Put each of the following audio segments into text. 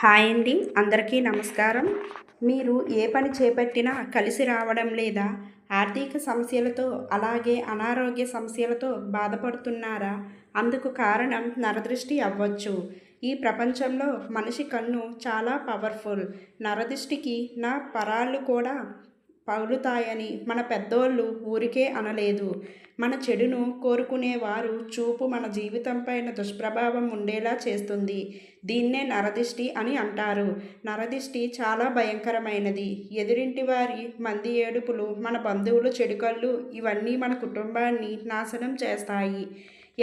Hi అండి, అందరికీ నమస్కారం. మీరు ఏ పని చేపట్టినా కలిసి రావడం లేదా? ఆర్థిక సమస్యలతో అలాగే అనారోగ్య సమస్యలతో బాధపడుతున్నారా? అందుకు కారణం నరదృష్టి అవ్వచ్చు. ఈ ప్రపంచంలో మనిషి కన్ను చాలా పవర్ఫుల్. నరదృష్టికి నా పరాళ్ళు కూడా పగులుతాయని మన పెద్దోళ్ళు ఊరికే అనలేదు. మన చెడును కోరుకునేవారు చూపు మన జీవితంపైన దుష్ప్రభావం ఉండేలా చేస్తుంది. దీన్నే నరదిష్టి అని అంటారు. నరదిష్టి చాలా భయంకరమైనది. ఎదురింటి వారి మంది ఏడుపులు, మన బంధువులు చెడుకళ్ళు ఇవన్నీ మన కుటుంబాన్ని నాశనం చేస్తాయి.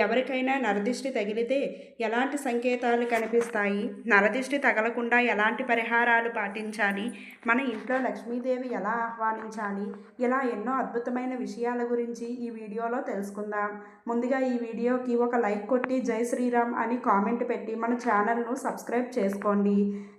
ఎవరికైనా నరదిష్టి తగిలితే ఎలాంటి సంకేతాలు కనిపిస్తాయి? నరదిష్టి తగలకుండా ఎలాంటి పరిహారాలు పాటించాలి? మన ఇంట్లో లక్ష్మీదేవి ఎలా ఆహ్వానించాలి? ఇలా ఎన్నో అద్భుతమైన విషయాల గురించి ఈ వీడియోలో తెలుసుకుందాం. ముందుగా ఈ వీడియోకి ఒక లైక్ కొట్టి జై శ్రీరామ్ అని కామెంట్ పెట్టి మన ఛానల్ను సబ్స్క్రైబ్ చేసుకోండి.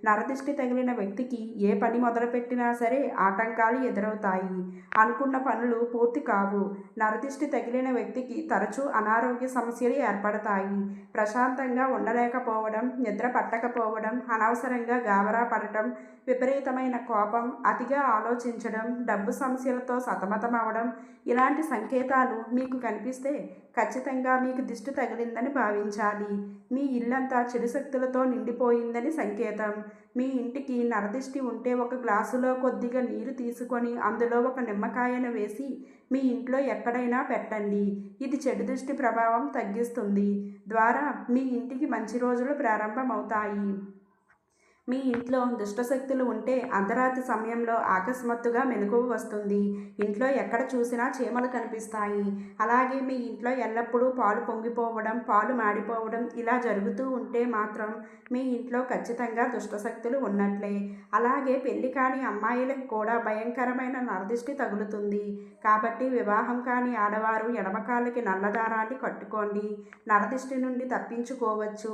నరదిష్టి తగిలిన వ్యక్తికి ఏ పని మొదలుపెట్టినా సరే ఆటంకాలు ఎదురవుతాయి. అనుకున్న పనులు పూర్తి కావు. నరదిష్టి తగిలిన వ్యక్తికి తరచూ అనారోగ్య సమస్యలు ఏర్పడతాయి. ప్రశాంతంగా ఉండలేకపోవడం, నిద్ర పట్టకపోవడం, అనవసరంగా గాబరా పడటం, విపరీతమైన కోపం, అతిగా ఆలోచించడం, డబ్బు సమస్యలతో సతమతమవడం ఇలాంటి సంకేతాలు మీకు కనిపిస్తే ఖచ్చితంగా మీకు దిష్టి తగిలిందని భావించాలి. మీ ఇల్లంతా చెడు శక్తులతో నిండిపోయిందని సంకేతం. మీ ఇంటికి నరదిష్టి ఉంటే ఒక గ్లాసులో కొద్దిగా నీరు తీసుకొని అందులో ఒక నిమ్మకాయను వేసి మీ ఇంట్లో ఎక్కడైనా పెట్టండి. ఇది చెడు దృష్టి ప్రభావం తగ్గిస్తుంది. ద్వారా మీ ఇంటికి మంచి రోజులు ప్రారంభమవుతాయి. మీ ఇంట్లో దుష్టశక్తులు ఉంటే అర్ధరాత్రి సమయంలో అకస్మాత్తుగా మెలకువ వస్తుంది. ఇంట్లో ఎక్కడ చూసినా చీమలు కనిపిస్తాయి. అలాగే మీ ఇంట్లో ఎల్లప్పుడూ పాలు పొంగిపోవడం, పాలు మాడిపోవడం ఇలా జరుగుతూ ఉంటే మాత్రం మీ ఇంట్లో ఖచ్చితంగా దుష్టశక్తులు ఉన్నట్లే. అలాగే పెళ్లి కాని అమ్మాయిలకు కూడా భయంకరమైన నరదిష్టి తగులుతుంది. కాబట్టి వివాహం కాని ఆడవారు ఎడమకాళ్ళకి నల్లదారాన్ని కట్టుకోండి. నరదిష్టి నుండి తప్పించుకోవచ్చు.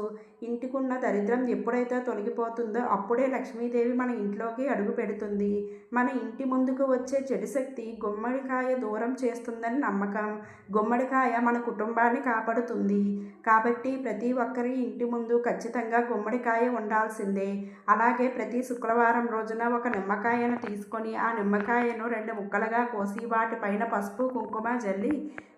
ఇంటికున్న దరిద్రం ఎప్పుడైతే తొలగిపోతుందో అప్పుడే లక్ష్మీదేవి మన ఇంట్లోకి అడుగు పెడుతుంది. మన ఇంటి ముందుకు వచ్చే చెడు శక్తి గుమ్మడికాయ దూరం చేస్తుందని నమ్మకం. గుమ్మడికాయ మన కుటుంబాన్ని కాపాడుతుంది. కాబట్టి ప్రతి ఒక్కరి ఇంటి ముందు ఖచ్చితంగా గుమ్మడికాయ ఉండాల్సిందే. అలాగే ప్రతి శుక్రవారం రోజున ఒక నిమ్మకాయను తీసుకొని ఆ నిమ్మకాయను 2 ముక్కలుగా కోసి వాటిపైన పసుపు కుంకుమ జల్లి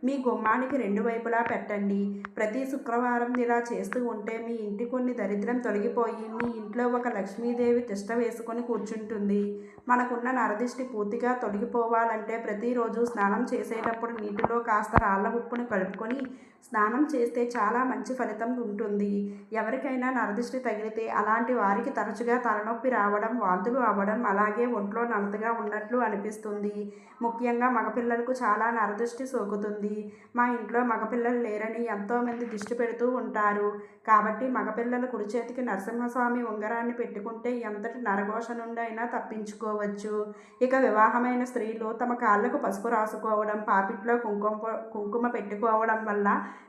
మీ గుమ్మానికి 2 వైపులా పెట్టండి. ప్రతి శుక్రవారం ఇలా చేస్తూ ఉంటే మీ ఇంటి కొన్ని దరిద్రం తొలగిపోయి మీ ఇంట్లో ఒక లక్ష్మీదేవి తిష్ట వేసుకొని కూర్చుంటుంది. మనకున్న నరదిష్టి పూర్తిగా తొలగిపోవాలంటే ప్రతిరోజు స్నానం చేసేటప్పుడు నీటిలో కాస్త రాళ్ళ ఉప్పును కలుపుకొని స్నానం చేస్తే చాలా మంచి ఫలితం ఉంటుంది. ఎవరికైనా నరదిష్టి తగిలితే అలాంటి వారికి తరచుగా తలనొప్పి రావడం, వాంతులు అవ్వడం, అలాగే ఒంట్లో నలతగా ఉన్నట్లు అనిపిస్తుంది. ముఖ్యంగా మగపిల్లలకు చాలా నరదిష్టి సోకుతుంది. మా ఇంట్లో మగపిల్లలు లేరని ఎంతోమంది దిష్టి పెడుతూ ఉంటారు. కాబట్టి మగపిల్లల కుడి చేతికి నరసింహస్వామి ఉంగరాన్ని పెట్టుకుంటే ఎంతటి నరఘోష నుండి అయినా తప్పించుకోవచ్చు. ఇక వివాహమైన స్త్రీలు తమ కాళ్ళకు పసుపు రాసుకోవడం, పాపిట్లో కుంకుమ పెట్టుకోవడం వల్ల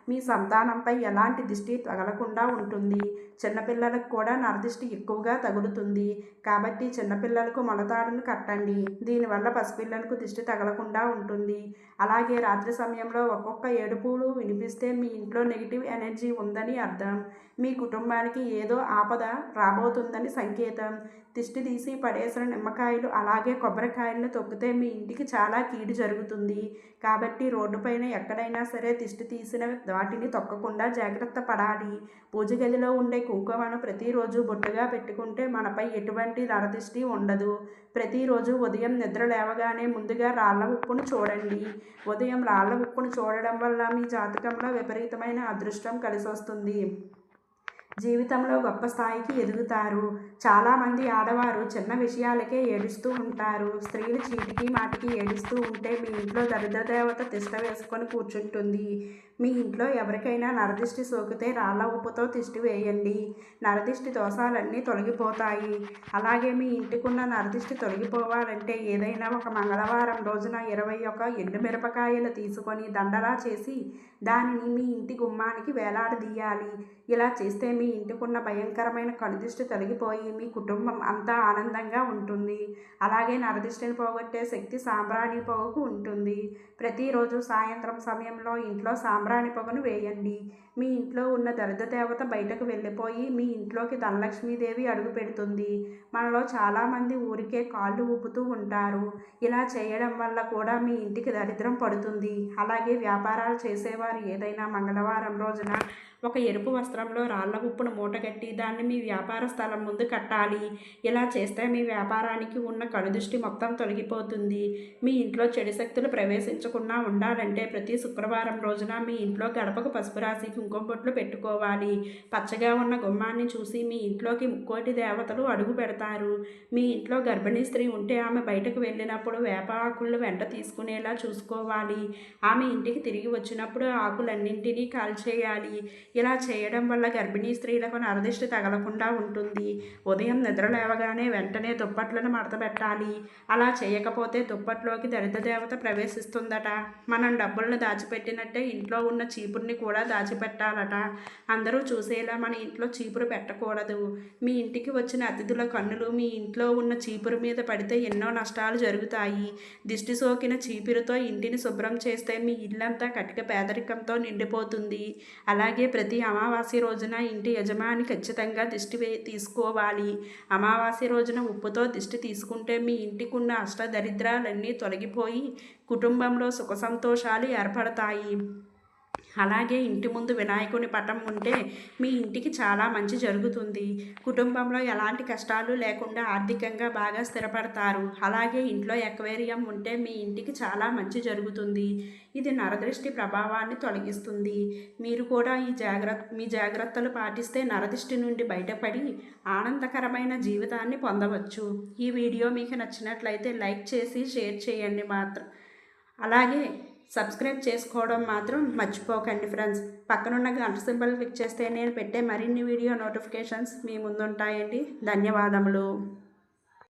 మీ సంతానంపై ఎలాంటి దిష్టి తగలకుండా ఉంటుంది. చిన్నపిల్లలకు కూడా నరదిష్టి ఎక్కువగా తగులుతుంది. కాబట్టి చిన్నపిల్లలకు మొలతాడును కట్టండి. దీనివల్ల పసిపిల్లలకు దిష్టి తగలకుండా ఉంటుంది. అలాగే రాత్రి సమయంలో ఒక్కొక్క ఏడుపులు వినిపిస్తే మీ ఇంట్లో నెగిటివ్ ఎనర్జీ ఉందని అర్థం. మీ కుటుంబానికి ఏదో ఆపద రాబోతుందని సంకేతం. దిష్టి తీసి పడేసిన నిమ్మకాయలు అలాగే కొబ్బరికాయలను తొక్కితే మీ ఇంటికి చాలా కీడు జరుగుతుంది. కాబట్టి రోడ్డుపైన ఎక్కడైనా సరే దిష్టి తీసిన వాటిని తొక్కకుండా జాగ్రత్త పడాలి. పూజ గదిలో ఉండే కుంకుమను ప్రతిరోజు బొట్టుగా పెట్టుకుంటే మనపై ఎటువంటి నరదిష్టి ఉండదు. ప్రతిరోజు ఉదయం నిద్ర లేవగానే ముందుగా రాళ్ళ ఉప్పును చూడండి. ఉదయం రాళ్ళ ఉప్పును చూడడం వల్ల మీ జాతకంలో విపరీతమైన అదృష్టం కలిసొస్తుంది. జీవితంలో గొప్ప స్థాయికి ఎదుగుతారు. చాలామంది ఆడవారు చిన్న విషయాలకే ఏడుస్తూ ఉంటారు. స్త్రీలు చీటికి మాటికి ఏడుస్తూ ఉంటే మీ ఇంట్లో దరిద్రదేవత తిష్ట వేసుకొని కూర్చుంటుంది. మీ ఇంట్లో ఎవరికైనా నరదిష్టి సోకితే రాళ్ళ ఉప్పుతో తిష్టి వేయండి. నరదిష్టి దోషాలన్నీ తొలగిపోతాయి. అలాగే మీ ఇంటికున్న నరదిష్టి తొలగిపోవాలంటే ఏదైనా ఒక మంగళవారం రోజున 21 ఎండుమిరపకాయలు తీసుకొని దండలా చేసి దానిని మీ ఇంటి గుమ్మానికి వేలాడదీయాలి. ఇలా చేస్తే మీ మీ ఇంటికున్న భయంకరమైన కనుదిష్టి తొలగిపోయి మీ కుటుంబం అంతా ఆనందంగా ఉంటుంది. అలాగే నరదిష్టిని పోగొట్టే శక్తి సాంబ్రాణి పొగకు ఉంటుంది. ప్రతిరోజు సాయంత్రం సమయంలో ఇంట్లో సాంబ్రాణి పొగను వేయండి. మీ ఇంట్లో ఉన్న దరిద్ర దేవత బయటకు వెళ్ళిపోయి మీ ఇంట్లోకి ధనలక్ష్మీదేవి అడుగు పెడుతుంది. మనలో చాలామంది ఊరికే కాళ్ళు ఊపుతూ ఉంటారు. ఇలా చేయడం వల్ల కూడా మీ ఇంటికి దరిద్రం పడుతుంది. అలాగే వ్యాపారాలు చేసేవారు ఏదైనా మంగళవారం రోజున ఒక ఎరుపు వస్త్రంలో రాళ్ల ఉప్పును మూటగట్టి దాన్ని మీ వ్యాపార స్థలం ముందు కట్టాలి. ఇలా చేస్తే మీ వ్యాపారానికి ఉన్న కనుదృష్టి మొత్తం తొలగిపోతుంది. మీ ఇంట్లో చెడు శక్తులు ప్రవేశించకుండా ఉండాలంటే ప్రతి శుక్రవారం రోజున మీ ఇంట్లో గడపకు పసుపు రాసి కుంకుమ బొట్లు పెట్టుకోవాలి. పచ్చగా ఉన్న గుమ్మాన్ని చూసి మీ ఇంట్లోకి ముక్కోటి దేవతలు అడుగు పెడతారు. మీ ఇంట్లో గర్భిణీ స్త్రీ ఉంటే ఆమె బయటకు వెళ్ళినప్పుడు వేప ఆకులను వెంట తీసుకునేలా చూసుకోవాలి. ఆమె ఇంటికి తిరిగి వచ్చినప్పుడు ఆకులన్నింటినీ కాల్చేయాలి. ఇలా చేయడం వల్ల గర్భిణీ స్త్రీలకు నరదిష్టి తగలకుండా ఉంటుంది. ఉదయం నిద్ర లేవగానే వెంటనే దుప్పట్లను మడతపెట్టాలి. అలా చేయకపోతే దుప్పట్లోకి దరిద్ర దేవత ప్రవేశిస్తుందట. మనం డబ్బులను దాచిపెట్టినట్టే ఇంట్లో ఉన్న చీపుర్ని కూడా దాచిపెట్టాలట. అందరూ చూసేలా మన ఇంట్లో చీపురు పెట్టకూడదు. మీ ఇంటికి వచ్చిన అతిథుల కన్నులు మీ ఇంట్లో ఉన్న చీపురు మీద పడితే ఎన్నో నష్టాలు జరుగుతాయి. దిష్టి సోకిన చీపురుతో ఇంటిని శుభ్రం చేస్తే మీ ఇల్లంతా కటిక పేదరికంతో నిండిపోతుంది. అలాగే ప్రతి అమావాస్య రోజున ఇంటి యజమాని ఖచ్చితంగా దిష్టి తీసుకోవాలి. అమావాస్య రోజున ఉప్పుతో దిష్టి తీసుకుంటే మీ ఇంటికున్న అష్టదరిద్రాలన్నీ తొలగిపోయి కుటుంబంలో సుఖ సంతోషాలు ఏర్పడతాయి. అలాగే ఇంటి ముందు వినాయకుని పటం ఉంటే మీ ఇంటికి చాలా మంచి జరుగుతుంది. కుటుంబంలో ఎలాంటి కష్టాలు లేకుండా ఆర్థికంగా బాగా స్థిరపడతారు. అలాగే ఇంట్లో ఎక్వేరియం ఉంటే మీ ఇంటికి చాలా మంచి జరుగుతుంది. ఇది నరదృష్టి ప్రభావాన్ని తొలగిస్తుంది. మీరు కూడా మీ జాగ్రత్తలు పాటిస్తే నరదృష్టి నుండి బయటపడి ఆనందకరమైన జీవితాన్ని పొందవచ్చు. ఈ వీడియో మీకు నచ్చినట్లయితే లైక్ చేసి షేర్ చేయండి మాత్రం. అలాగే సబ్స్క్రైబ్ చేసుకోవడం మాత్రం మర్చిపోకండి ఫ్రెండ్స్. పక్కనున్న గంట సింబల్ క్లిక్ చేస్తే నేను పెట్టే మరిన్ని వీడియో నోటిఫికేషన్స్ మీ ముందుంటాయండి. ధన్యవాదములు.